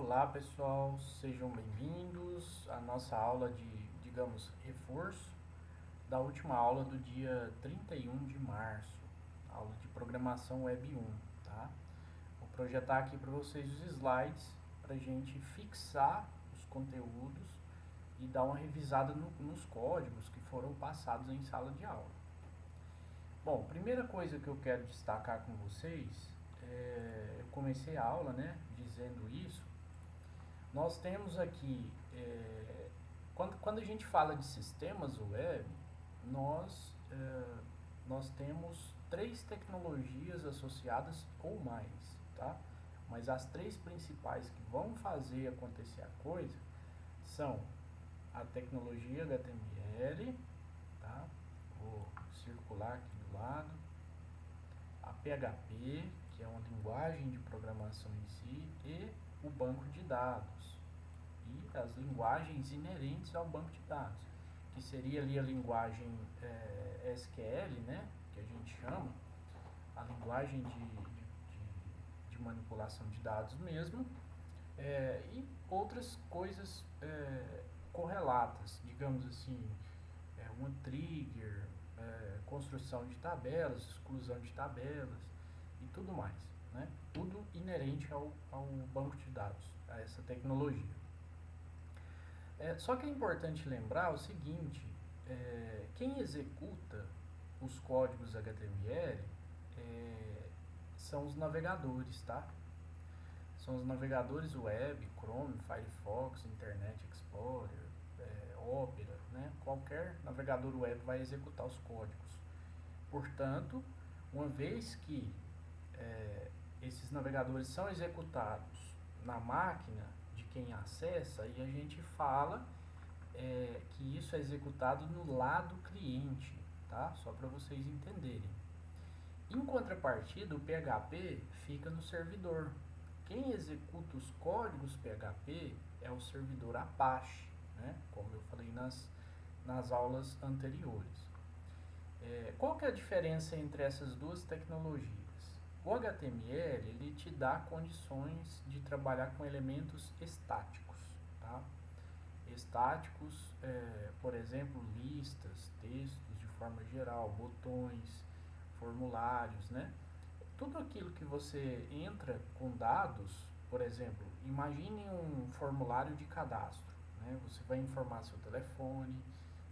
Olá pessoal, sejam bem-vindos à nossa aula de, digamos, reforço da última aula do dia 31 de março, aula de programação Web 1, tá? Vou projetar aqui para vocês os slides para a gente fixar os conteúdos e dar uma revisada nos códigos que foram passados em sala de aula. Bom, primeira coisa que eu quero destacar com vocês, eu comecei a aula, né, dizendo isso. Nós temos aqui, quando a gente fala de sistemas web, nós temos três tecnologias associadas ou mais, tá? Mas as três principais que vão fazer acontecer a coisa são a tecnologia HTML, tá? Vou circular aqui do lado, a PHP, que é uma linguagem de programação em si, e o banco de dados e as linguagens inerentes ao banco de dados, que seria ali a linguagem SQL, né, que a gente chama, a linguagem de manipulação de dados mesmo, e outras coisas correlatas, digamos assim, uma trigger, construção de tabelas, exclusão de tabelas e tudo mais, né? Tudo inerente ao banco de dados, a essa tecnologia. Só que é importante lembrar o seguinte, quem executa os códigos HTML são os navegadores, tá? São os navegadores web, Chrome, Firefox, Internet Explorer, Opera, né? Qualquer navegador web vai executar os códigos. Portanto, uma vez que esses navegadores são executados na máquina de quem acessa, e a gente fala que isso é executado no lado cliente, tá? Só para vocês entenderem. Em contrapartida, o PHP fica no servidor. Quem executa os códigos PHP é o servidor Apache, né? Como eu falei nas aulas anteriores. Qual que é a diferença entre essas duas tecnologias? O HTML ele te dá condições de trabalhar com elementos estáticos, tá? Estáticos, por exemplo, listas, textos de forma geral, botões, formulários, né? Tudo aquilo que você entra com dados, por exemplo, imagine um formulário de cadastro, né? Você vai informar seu telefone,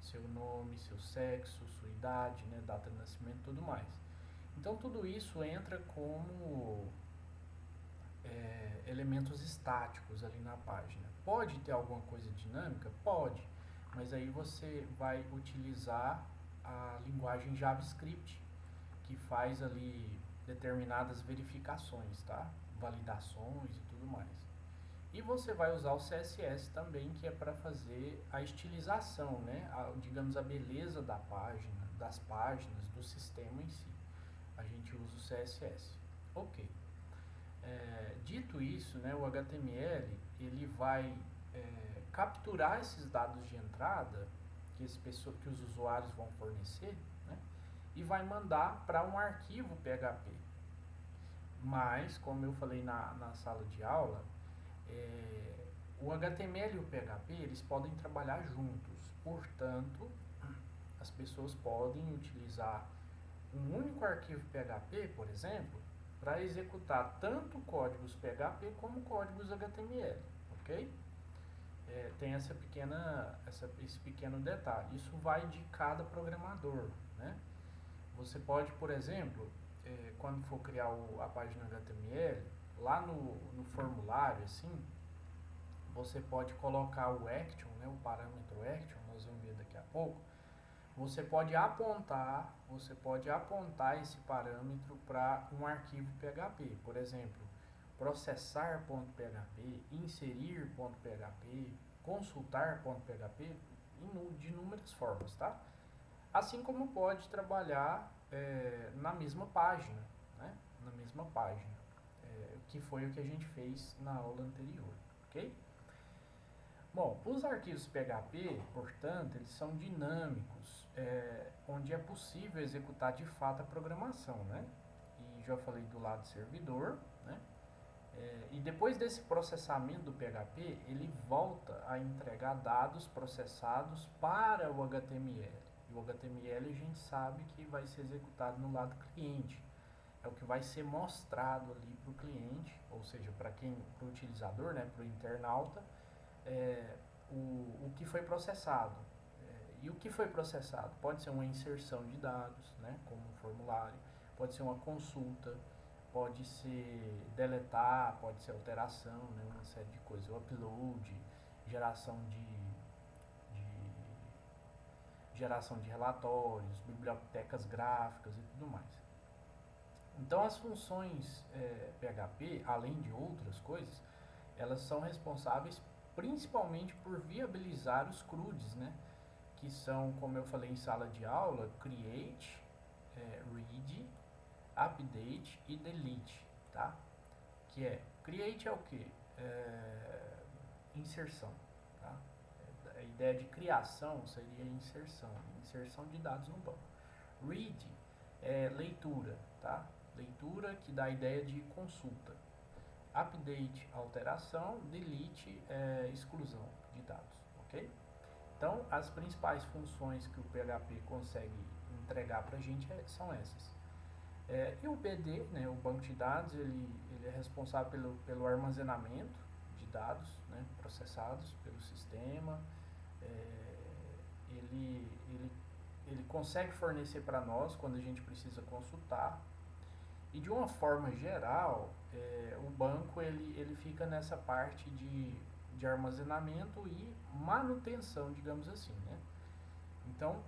seu nome, seu sexo, sua idade, né? Data de nascimento e tudo mais. Então tudo isso entra como elementos estáticos ali na página. Pode ter alguma coisa dinâmica? Pode, mas aí você vai utilizar a linguagem JavaScript, que faz ali determinadas verificações, tá? Validações e tudo mais. E você vai usar o CSS também, que é para fazer a estilização, né? Digamos, a beleza da página, das páginas, do sistema em si. A gente usa o CSS. Ok. Dito isso, né, o HTML ele vai capturar esses dados de entrada que os usuários vão fornecer, né, e vai mandar para um arquivo PHP. Mas, como eu falei na sala de aula, o HTML e o PHP eles podem trabalhar juntos. Portanto, as pessoas podem utilizar um único arquivo PHP, por exemplo, para executar tanto códigos PHP como códigos HTML, ok? Tem esse pequeno detalhe. Isso vai de cada programador, né? Você pode, por exemplo, quando for criar a página HTML, lá no formulário, assim, você pode colocar o action, né, o parâmetro action, nós vamos ver daqui a pouco. Você pode apontar esse parâmetro para um arquivo PHP, por exemplo, processar.php, inserir.php, consultar.php, de inúmeras formas, tá? Assim como pode trabalhar na mesma página, né? Na mesma página, que foi o que a gente fez na aula anterior, ok? Bom, os arquivos PHP, portanto, eles são dinâmicos, onde é possível executar de fato a programação, né? E já falei do lado servidor, né? E depois desse processamento do PHP, ele volta a entregar dados processados para o HTML. E o HTML a gente sabe que vai ser executado no lado cliente. É o que vai ser mostrado ali para o cliente, ou seja, para o utilizador, né, para o internauta, o que foi processado. E o que foi processado? Pode ser uma inserção de dados, né, como um formulário, pode ser uma consulta, pode ser deletar, pode ser alteração, né, uma série de coisas, o upload, geração geração de relatórios, bibliotecas gráficas e tudo mais. Então as funções PHP, além de outras coisas, elas são responsáveis principalmente por viabilizar os CRUDs, né? Que são, como eu falei em sala de aula, create, read, update e delete, tá? Que create é o que? Inserção, tá? A ideia de criação seria inserção de dados no banco. Read é leitura, tá? Leitura que dá a ideia de consulta. Update, alteração, delete, exclusão de dados, ok? Então, as principais funções que o PHP consegue entregar para a gente são essas. E o BD, né, o banco de dados, ele é responsável pelo armazenamento de dados, né, processados pelo sistema. Ele consegue fornecer para nós quando a gente precisa consultar. E de uma forma geral, o banco ele fica nessa parte de armazenamento e manutenção, digamos assim, né? Então,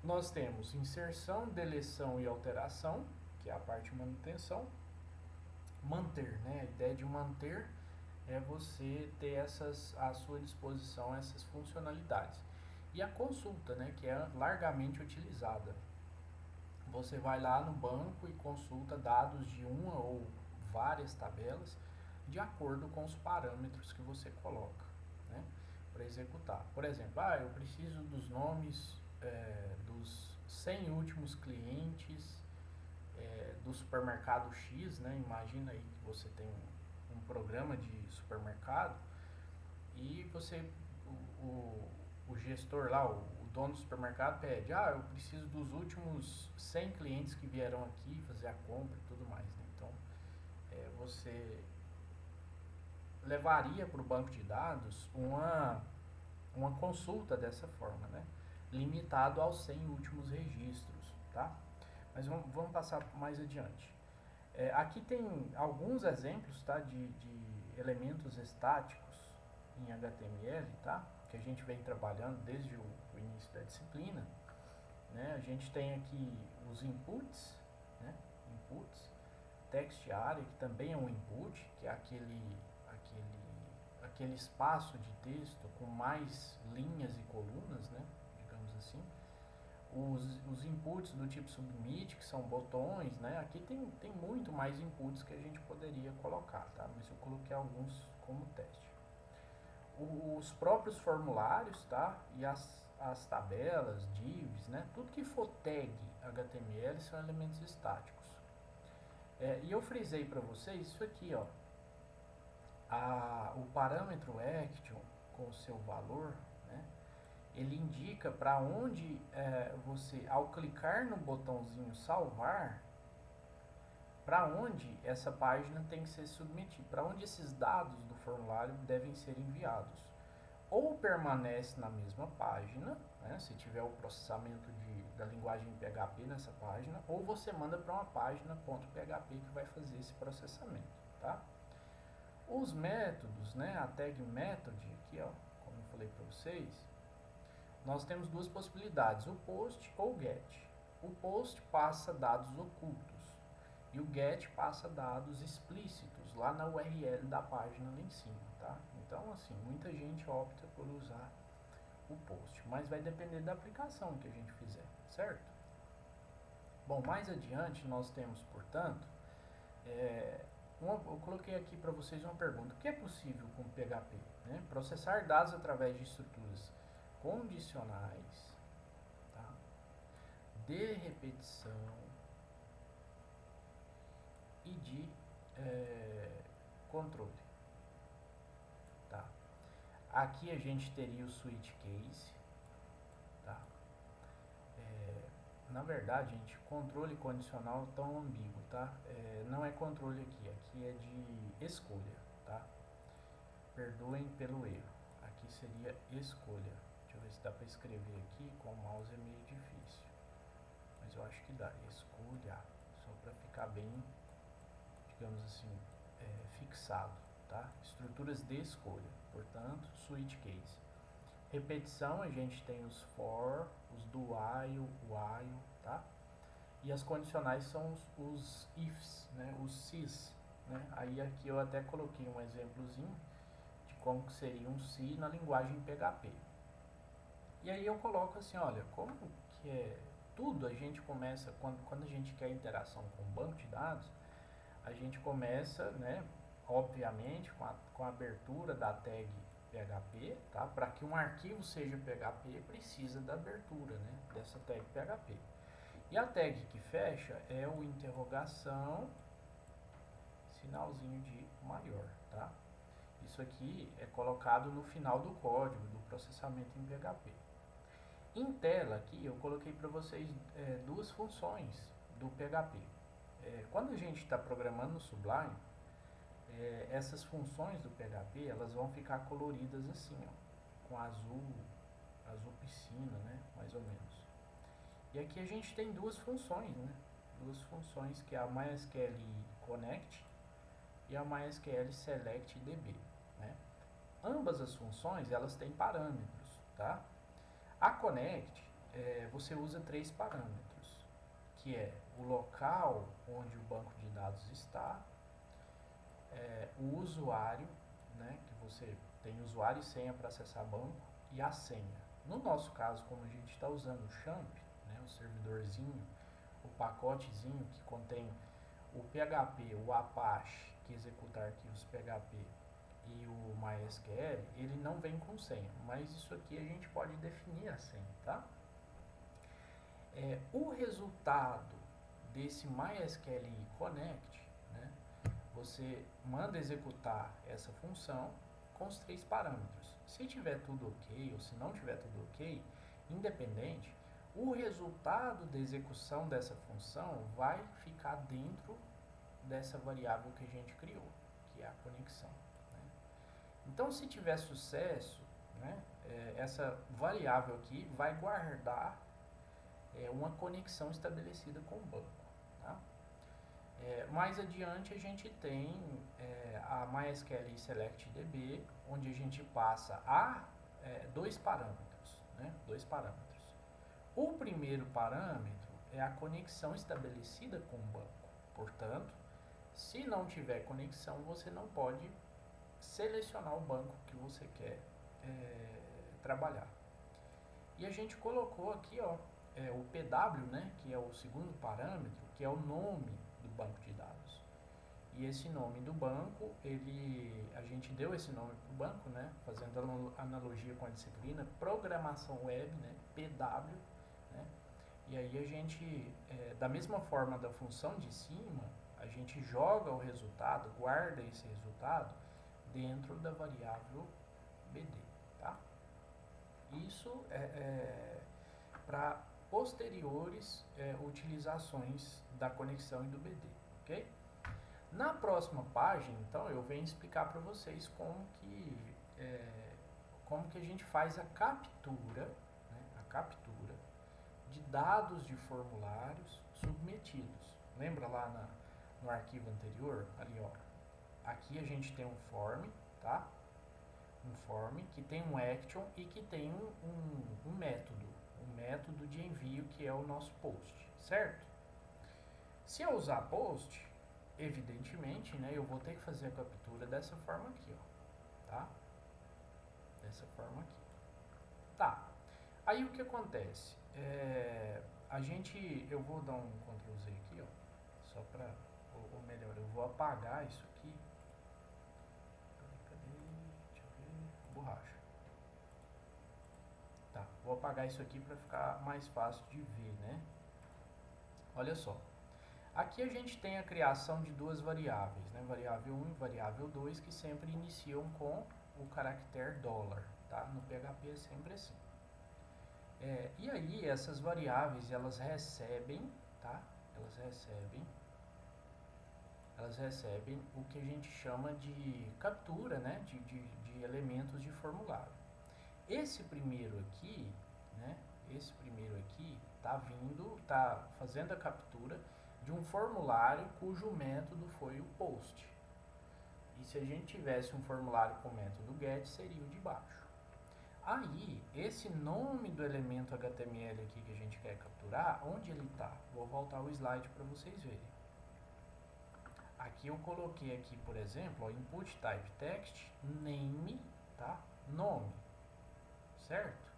nós temos inserção, deleção e alteração, que é a parte de manutenção. Manter, né? A ideia de manter é você ter à sua disposição essas funcionalidades. E a consulta, né? Que é largamente utilizada. Você vai lá no banco e consulta dados de uma ou várias tabelas de acordo com os parâmetros que você coloca, né, para executar. Por exemplo, eu preciso dos nomes dos 100 últimos clientes do supermercado X, né? Imagina aí que você tem um programa de supermercado e você, o gestor lá, o dono do supermercado pede, eu preciso dos últimos 100 clientes que vieram aqui fazer a compra e tudo mais, né? Então, você levaria para o banco de dados uma consulta dessa forma, né? Limitado aos 100 últimos registros, tá? Mas vamos passar mais adiante. Aqui tem alguns exemplos, tá, de elementos estáticos em HTML, tá? Que a gente vem trabalhando desde o início da disciplina, né? A gente tem aqui os inputs, né? Inputs, text area, que também é um input, que é aquele espaço de texto com mais linhas e colunas, né? Digamos assim. Os inputs do tipo submit, que são botões, né? Aqui tem muito mais inputs que a gente poderia colocar, tá? Mas eu coloquei alguns como teste. Os próprios formulários, tá? E as tabelas, divs, né? Tudo que for tag HTML são elementos estáticos. E eu frisei para vocês isso aqui, ó. O parâmetro action com o seu valor, né? Ele indica para onde você, ao clicar no botãozinho salvar, para onde essa página tem que ser submetida, para onde esses dados do formulário devem ser enviados. Ou permanece na mesma página, né, se tiver o processamento da linguagem PHP nessa página, ou você manda para uma página .php que vai fazer esse processamento, tá? Os métodos, né, a tag method, aqui, ó, como eu falei para vocês, nós temos duas possibilidades, o post ou o get. O post passa dados ocultos e o get passa dados explícitos lá na URL da página lá em cima, tá? Então, assim, muita gente opta por usar o post, mas vai depender da aplicação que a gente fizer, certo? Bom, mais adiante nós temos, portanto, eu coloquei aqui para vocês uma pergunta. O que é possível com PHP? Né? Processar dados através de estruturas condicionais, tá? De repetição e de controle. Aqui a gente teria o switch case, tá? Na verdade, gente, controle condicional tão ambíguo, tá? Não é controle aqui, aqui é de escolha, tá? Perdoem pelo erro. Aqui seria escolha. Deixa eu ver se dá para escrever aqui, com o mouse é meio difícil. Mas eu acho que dá. Escolha. Só para ficar bem, digamos assim, fixado, tá? Estruturas de escolha. Portanto, switch case. Repetição, a gente tem os for, os do while, while, tá? E as condicionais são os ifs, né? Os sis, né? Aí aqui eu até coloquei um exemplozinho de como que seria um se na linguagem PHP. E aí eu coloco assim, olha, como que é tudo a gente começa, quando a gente quer interação com um banco de dados, a gente começa, né, obviamente, com a abertura da tag PHP, tá? Para que um arquivo seja PHP, precisa da abertura, né, dessa tag PHP. E a tag que fecha é o interrogação, sinalzinho de maior, tá? Isso aqui é colocado no final do código do processamento em PHP. Em tela aqui eu coloquei para vocês duas funções do PHP. Quando a gente está programando no Sublime, essas funções do PHP elas vão ficar coloridas assim, ó, com azul piscina, né, mais ou menos. E aqui a gente tem duas funções, né, duas funções que é a MySQL Connect e a MySQL Select DB, né. Ambas as funções elas têm parâmetros, tá? A Connect, você usa 3 parâmetros, que é o local onde o banco de dados está, o usuário, né, que você tem usuário e senha para acessar banco, e a senha. No nosso caso, como a gente está usando o XAMPP, né, o servidorzinho, o pacotezinho que contém o PHP, o Apache, que executa arquivos PHP, e o MySQL, ele não vem com senha, mas isso aqui a gente pode definir a senha, tá? O resultado desse MySQL Connect, né, você manda executar essa função com os 3 parâmetros. Se tiver tudo ok ou se não tiver tudo ok, independente, o resultado da execução dessa função vai ficar dentro dessa variável que a gente criou, que é a conexão. Então, se tiver sucesso, né, essa variável aqui vai guardar uma conexão estabelecida com o banco. Tá? Mais adiante, a gente tem a MySQL Select DB, onde a gente passa a dois parâmetros. Né, dois parâmetros. O primeiro parâmetro é a conexão estabelecida com o banco. Portanto, se não tiver conexão, você não pode selecionar o banco que você quer trabalhar. E a gente colocou aqui, ó, o PW, né, que é o segundo parâmetro, que é o nome do banco de dados. E esse nome do banco, a gente deu esse nome para o banco, né, fazendo analogia com a disciplina Programação Web, né, PW, né, e aí a gente, da mesma forma da função de cima, a gente joga o resultado, guarda esse resultado dentro da variável BD, tá? Isso para posteriores utilizações da conexão e do BD, ok? Na próxima página, então, eu venho explicar para vocês como que a gente faz a captura, né, de dados de formulários submetidos. Lembra lá no arquivo anterior? Ali, ó. Aqui a gente tem um form, tá? Um form que tem um action e que tem um método de envio que é o nosso post, certo? Se eu usar post, evidentemente, né, eu vou ter que fazer a captura dessa forma aqui, ó, tá? Dessa forma aqui. Tá. Aí o que acontece? Eu vou dar um Ctrl Z aqui, ó, só para, ou melhor, eu vou apagar isso aqui. Borracha. Tá, vou apagar isso aqui para ficar mais fácil de ver, né? Olha só. Aqui a gente tem a criação de duas variáveis, né? Variável 1 e variável 2, que sempre iniciam com o caractere $, tá? No PHP é sempre assim. E aí essas variáveis elas recebem, tá? Elas recebem o que a gente chama de captura, né? De elementos de formulário. Esse primeiro aqui, né? Esse primeiro aqui tá fazendo a captura de um formulário cujo método foi o post. E se a gente tivesse um formulário com o método get, seria o de baixo. Aí, esse nome do elemento HTML aqui que a gente quer capturar, onde ele está? Vou voltar o slide para vocês verem. Aqui eu coloquei aqui, por exemplo, ó, input type text, name, tá? Nome, certo?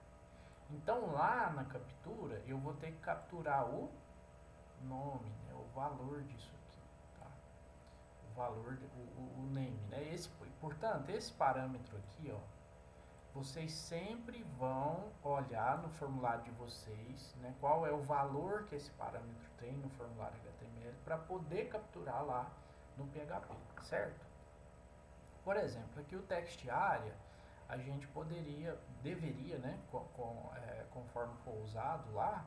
Então lá na captura eu vou ter que capturar o nome, né? O valor disso aqui, tá? O valor, o name, né? Portanto, esse parâmetro aqui, ó, vocês sempre vão olhar no formulário de vocês, né, qual é o valor que esse parâmetro tem no formulário HTML para poder capturar lá no PHP, certo? Por exemplo, aqui o text area, a gente deveria, né, conforme for usado lá,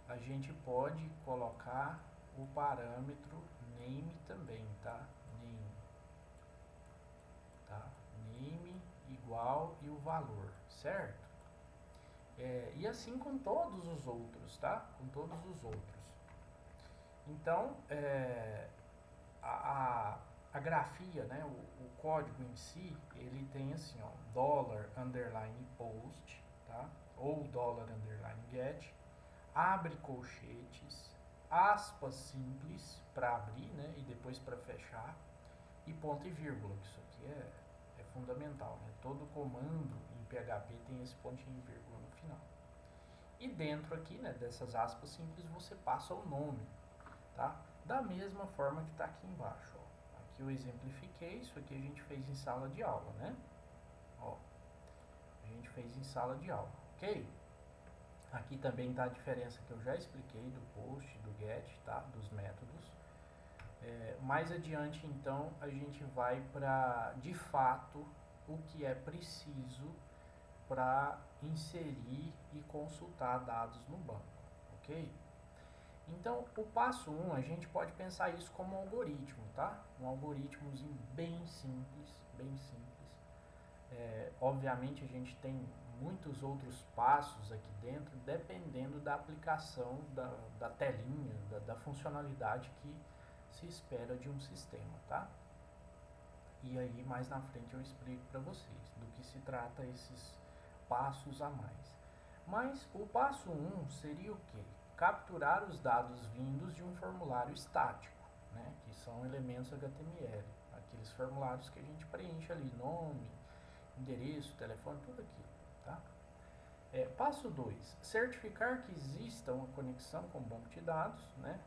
a gente pode colocar o parâmetro name também, tá? Name igual e o valor, certo? E assim com todos os outros, tá? Com todos os outros. Então, a grafia, né? O código em si, ele tem assim, ó, $_post, tá? Ou $_get, abre colchetes, aspas simples para abrir, né? E depois para fechar, e ponto e vírgula, que isso aqui é fundamental, né? Todo comando em PHP tem esse pontinho e vírgula no final. E dentro aqui, né, dessas aspas simples, você passa o nome, tá? Da mesma forma que está aqui embaixo, ó. Aqui eu exemplifiquei, isso aqui a gente fez em sala de aula, né? Ó, a gente fez em sala de aula, ok? Aqui também está a diferença que eu já expliquei do post, do get, tá? Dos métodos. Mais adiante, então, a gente vai para, de fato, o que é preciso para inserir e consultar dados no banco, ok? Então, o passo 1, a gente pode pensar isso como um algoritmo, tá? Um algoritmozinho bem simples, bem simples. Obviamente, a gente tem muitos outros passos aqui dentro, dependendo da aplicação da telinha, da funcionalidade que se espera de um sistema, tá? E aí mais na frente eu explico para vocês do que se trata esses passos a mais. Mas o passo 1 seria o quê? Capturar os dados vindos de um formulário estático, né? Que são elementos HTML, aqueles formulários que a gente preenche ali, nome, endereço, telefone, tudo aquilo, tá? Passo 2, certificar que exista uma conexão com o banco de dados, né?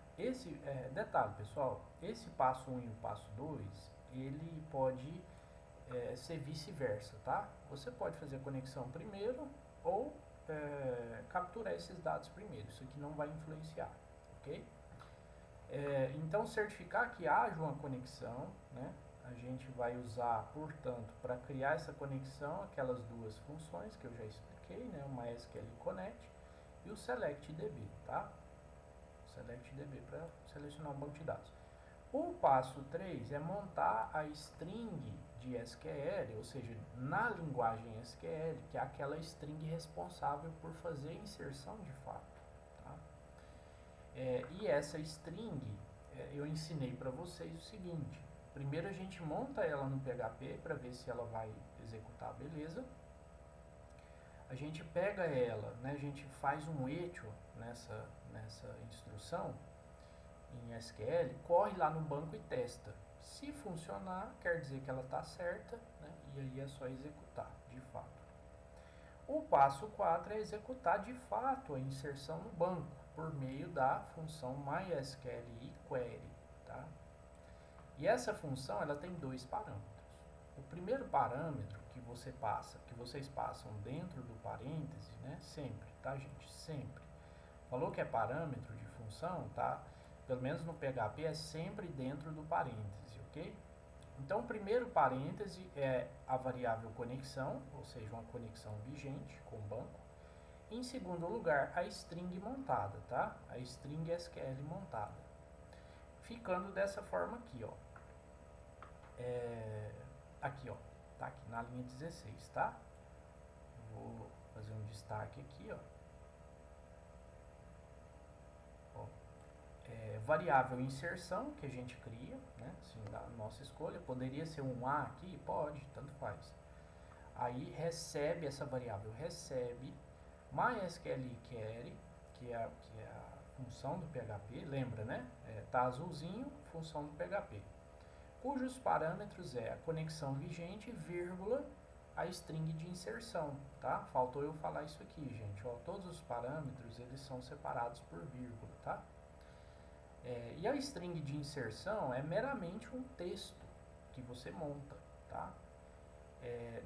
Detalhe, pessoal, esse passo 1 e o passo 2, ele pode ser vice-versa, tá? Você pode fazer a conexão primeiro ou capturar esses dados primeiro, isso aqui não vai influenciar, ok? Então, certificar que haja uma conexão, né? A gente vai usar, portanto, para criar essa conexão, aquelas duas funções que eu já expliquei, né? O MySQL Connect e o SelectDB, tá? O SelectDB para selecionar um banco de dados. O passo 3 é montar a string de SQL, ou seja, na linguagem SQL, que é aquela string responsável por fazer a inserção de fato, tá? E essa string, eu ensinei para vocês o seguinte: primeiro a gente monta ela no PHP para ver se ela vai executar, beleza? A gente pega ela, né, a gente faz um echo nessa instrução em SQL, corre lá no banco e testa. Se funcionar, quer dizer que ela está certa, né, e aí é só executar, de fato. O passo 4 é executar de fato a inserção no banco, por meio da função MySQL query, tá? E essa função ela tem dois parâmetros. O primeiro parâmetro que vocês passam dentro do parêntese, né? Sempre, tá, gente? Sempre. Falou que é parâmetro de função, tá? Pelo menos no PHP é sempre dentro do parêntese, ok? Então, o primeiro parêntese é a variável conexão, ou seja, uma conexão vigente com o banco. Em segundo lugar, a string montada, tá? A string SQL montada. Ficando dessa forma aqui, ó. Aqui, ó. Tá aqui na linha 16, tá? Vou fazer um destaque aqui, ó. Variável inserção que a gente cria, né? Assim, da nossa escolha. Poderia ser um A aqui? Pode, tanto faz. Aí recebe, essa variável recebe MySQL query, que é a função do PHP, lembra, né? Tá azulzinho, função do PHP. Cujos parâmetros é a conexão vigente, vírgula, a string de inserção, tá? Faltou eu falar isso aqui, gente. Ó, todos os parâmetros, eles são separados por vírgula, tá? E a string de inserção é meramente um texto que você monta, tá?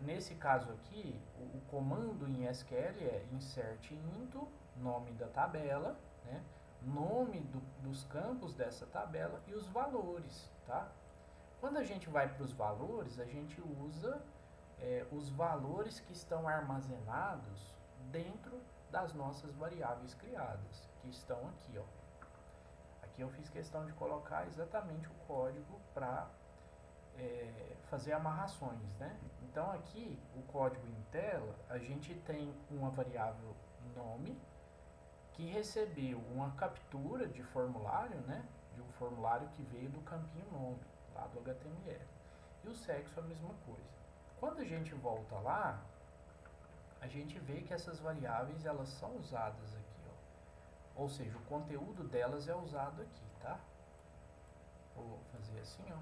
Nesse caso aqui, o comando em SQL é insert into, nome da tabela, né? Nome dos campos dessa tabela e os valores, tá? Quando a gente vai para os valores, a gente usa os valores que estão armazenados dentro das nossas variáveis criadas, que estão aqui, ó. Aqui eu fiz questão de colocar exatamente o código para fazer amarrações, né? Então aqui, o código em tela, a gente tem uma variável nome que recebeu uma captura de formulário, né? De um formulário que veio do campinho nome, lá do HTML. E o sexo a mesma coisa. Quando a gente volta lá, a gente vê que essas variáveis, elas são usadas aqui, ó. Ou seja, o conteúdo delas é usado aqui, tá? Vou fazer assim, ó.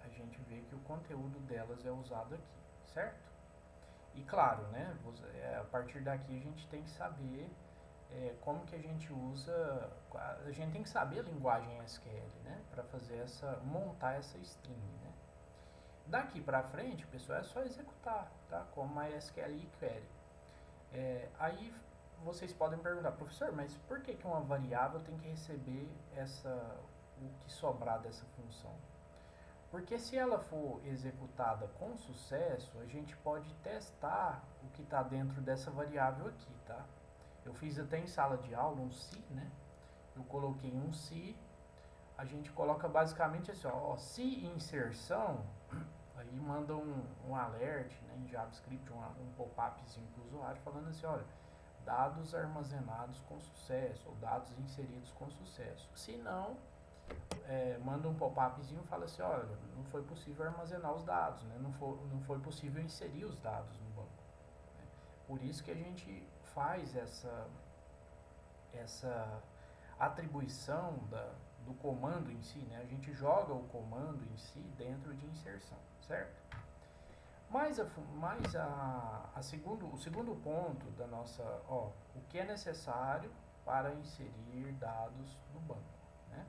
A gente vê que o conteúdo delas é usado aqui, certo? E claro, né, a partir daqui a gente tem que saber como que a gente usa, a gente tem que saber a linguagem SQL, né, para fazer montar essa string, né. Daqui para frente, pessoal, é só executar, tá, como MySQL query. Aí vocês podem perguntar, professor, mas por que uma variável tem que receber o que sobrar dessa função? Porque se ela for executada com sucesso, a gente pode testar o que está dentro dessa variável aqui, tá? Eu fiz até em sala de aula um se, né? Eu coloquei um se, a gente coloca basicamente assim, ó, se inserção, aí manda um alert, né, em JavaScript, um pop-upzinho para o usuário falando assim, olha, dados armazenados com sucesso, ou dados inseridos com sucesso. Se não, manda um pop-upzinho e fala assim, olha, não foi possível armazenar os dados, né? Não foi possível inserir os dados no banco. Né? Por isso que a gente faz essa atribuição do comando em si, né? A gente joga o comando em si dentro de inserção, certo? Mas o segundo ponto da nossa, ó, o que é necessário para inserir dados no banco, né?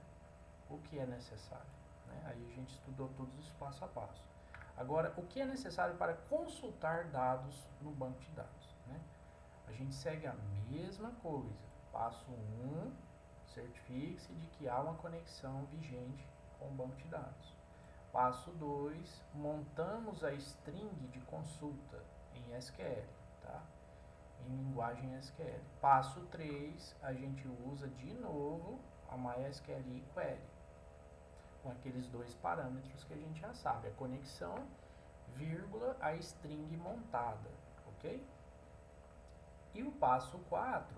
O que é necessário, né? Aí a gente estudou todos os passo a passo. Agora, o que é necessário para consultar dados no banco de dados, né? A gente segue a mesma coisa. Passo 1, certifique-se de que há uma conexão vigente com o banco de dados. Passo 2, montamos a string de consulta em SQL, tá? Em linguagem SQL. Passo 3, a gente usa de novo a MySQL query, com aqueles dois parâmetros que a gente já sabe, a conexão, vírgula, a string montada, ok? E o passo 4,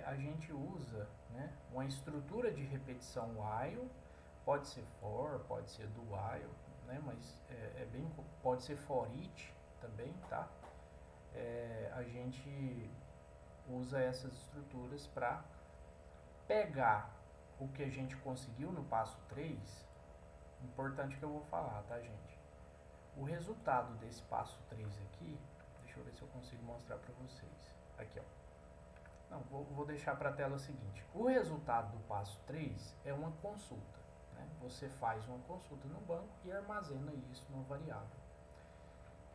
a gente usa, né, uma estrutura de repetição while, pode ser for, pode ser do while, né, mas pode ser for each também, tá? A gente usa essas estruturas para pegar o que a gente conseguiu no passo 3, importante que eu vou falar, tá, gente? O resultado desse passo 3 aqui, deixa eu ver se eu consigo mostrar para vocês. Aqui, ó. Não, vou deixar para a tela o seguinte. O resultado do passo 3 é uma consulta, né? Você faz uma consulta no banco e armazena isso numa variável.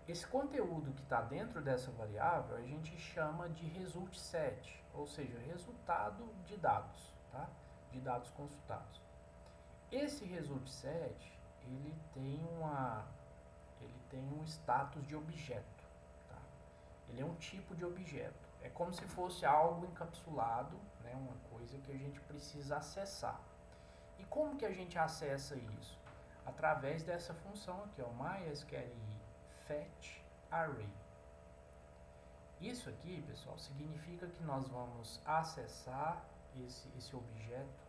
Esse conteúdo que está dentro dessa variável a gente chama de result set, ou seja, resultado de dados, tá? De dados consultados. Esse result set, ele tem um status de objeto, tá? Ele é um tipo de objeto. É como se fosse algo encapsulado, né? Uma coisa que a gente precisa acessar. E como que a gente acessa isso? Através dessa função aqui, ó, MySQLi fetch array. Isso aqui, pessoal, significa que nós vamos acessar esse objeto,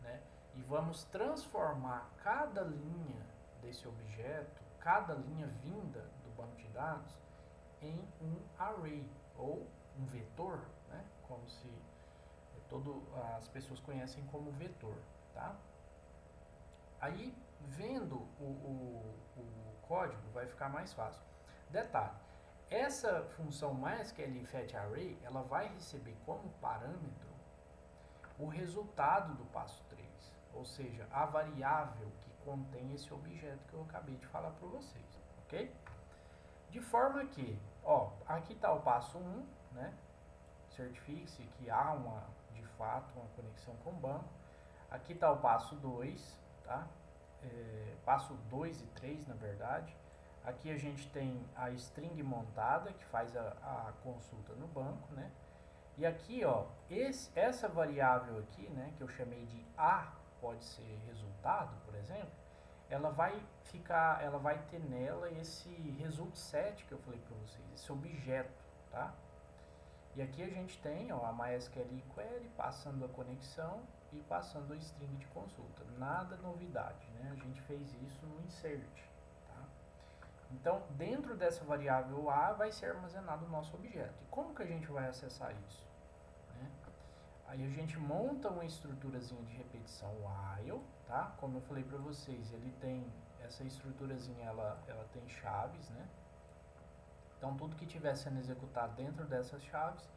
né? E vamos transformar cada linha desse objeto, cada linha vinda do banco de dados, em um array, ou um vetor, né? Como se as pessoas conhecem como vetor, tá? Aí, vendo o código, vai ficar mais fácil. Detalhe, essa função MySQL fetch array, ela vai receber como parâmetro o resultado do passo 3, ou seja, a variável que contém esse objeto que eu acabei de falar para vocês, ok? De forma que, ó, aqui está o passo 1, né? Certifique-se que há de fato uma conexão com o banco. Aqui está o passo 2, tá? Passo 2 e 3, na verdade. Aqui a gente tem a string montada, que faz a consulta no banco, né? E aqui, ó, essa variável aqui, né, que eu chamei de A, pode ser resultado, por exemplo, ela vai ter nela esse result set que eu falei para vocês, esse objeto, tá? E aqui a gente tem, ó, a MySQL query passando a conexão e passando o string de consulta. Nada novidade, né? A gente fez isso no insert, tá? Então, dentro dessa variável A vai ser armazenado o nosso objeto. E como que a gente vai acessar isso? Né? Aí a gente monta uma estruturazinha de repetição while, tá? Como eu falei para vocês, ele tem essa estruturazinha, ela tem chaves, né? Então, tudo que estiver sendo executado dentro dessas chaves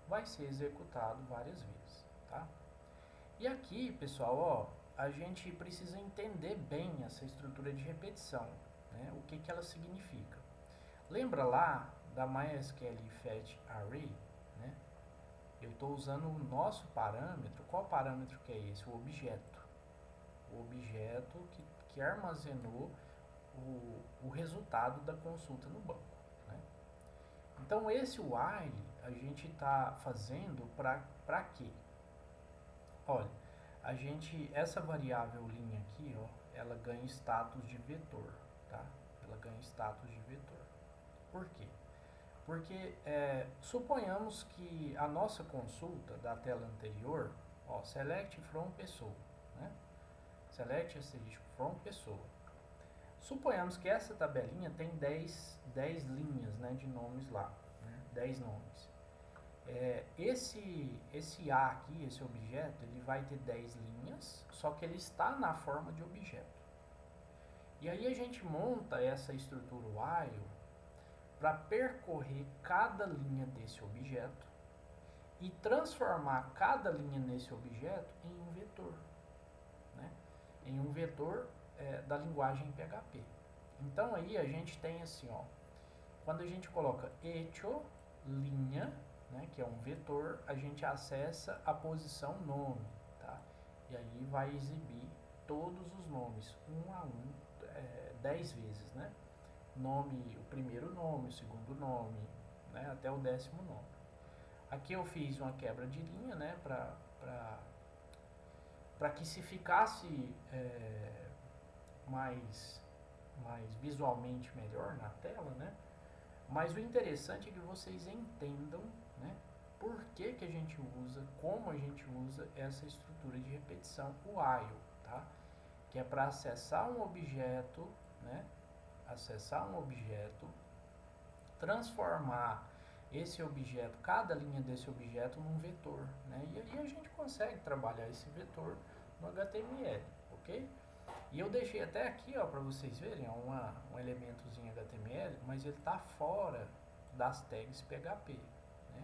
vai ser executado várias vezes, tá? E aqui, pessoal, ó, a gente precisa entender bem essa estrutura de repetição, né? O que ela significa. Lembra lá da MySQL fetch array, né? Eu estou usando o nosso parâmetro. Qual parâmetro que é esse? O objeto. O objeto que armazenou o resultado da consulta no banco. Então, esse while a gente está fazendo para quê? Olha, essa variável linha aqui, ó, ela ganha status de vetor, tá? Ela ganha status de vetor. Por quê? Porque suponhamos que a nossa consulta da tela anterior, ó, select from pessoa, né? Select from pessoa. Suponhamos que essa tabelinha tem 10 linhas, né, de nomes lá, né, 10 nomes. Esse A aqui, esse objeto, ele vai ter 10 linhas, só que ele está na forma de objeto. E aí a gente monta essa estrutura while para percorrer cada linha desse objeto e transformar cada linha nesse objeto em um vetor, né, em um vetor da linguagem PHP. Então aí a gente tem assim, ó, quando a gente coloca echo linha, né, que é um vetor, a gente acessa a posição nome, tá? E aí vai exibir todos os nomes, um a um, 10 vezes, né? Nome, o primeiro nome, o segundo nome, né, até o 10º nome. Aqui eu fiz uma quebra de linha, né, para que se ficasse mais visualmente melhor na tela, né? Mas o interessante é que vocês entendam, né, por que a gente usa, como a gente usa essa estrutura de repetição, o while, tá? Que é para acessar um objeto, né? Acessar um objeto, transformar esse objeto, cada linha desse objeto num vetor, né? E aí a gente consegue trabalhar esse vetor no HTML, ok? E eu deixei até aqui, ó, para vocês verem, um elementozinho HTML, mas ele está fora das tags PHP, né?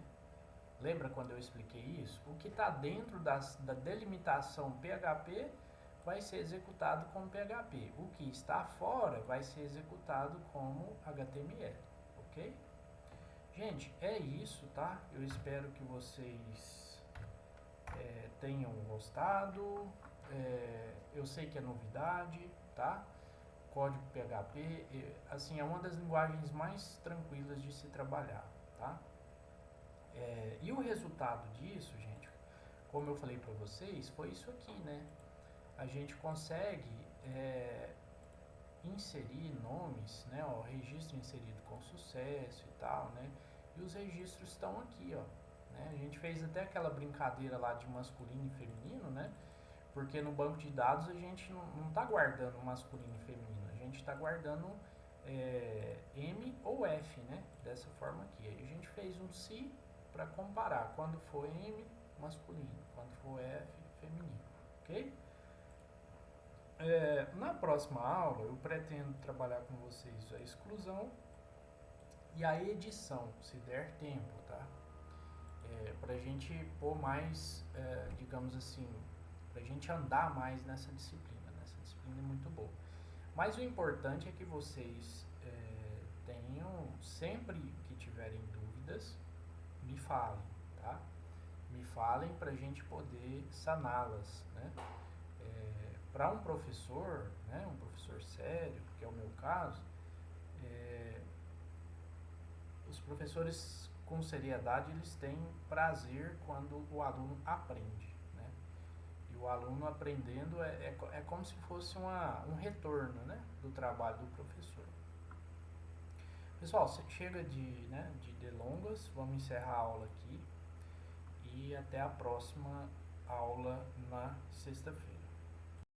Lembra quando eu expliquei isso? O que está dentro da delimitação PHP vai ser executado como PHP. O que está fora vai ser executado como HTML, ok? Gente, é isso, tá? Eu espero que vocês tenham gostado. Eu sei que é novidade, tá? código PHP, assim, é uma das linguagens mais tranquilas de se trabalhar, tá? E o resultado disso, gente, como eu falei para vocês, foi isso aqui, né? A gente consegue inserir nomes, né? Ó, registro inserido com sucesso e tal, né? E os registros estão aqui, ó. Né? A gente fez até aquela brincadeira lá de masculino e feminino, né? Porque no banco de dados a gente não está guardando masculino e feminino, a gente está guardando M ou F, né? Dessa forma aqui. Aí a gente fez um se para comparar quando for M, masculino, quando for F, feminino, ok? Na próxima aula eu pretendo trabalhar com vocês a exclusão e a edição, se der tempo, tá? Para a gente pôr mais, digamos assim, para a gente andar mais nessa disciplina. Essa disciplina é muito boa. Mas o importante é que vocês tenham, sempre que tiverem dúvidas, me falem, tá? Me falem para a gente poder saná-las, né? Para um professor, né, um professor sério, que é o meu caso, os professores com seriedade, eles têm prazer quando o aluno aprende, né? E o aluno aprendendo é como se fosse um retorno, né, do trabalho do professor. Pessoal, chega de delongas, vamos encerrar a aula aqui e até a próxima aula na sexta-feira.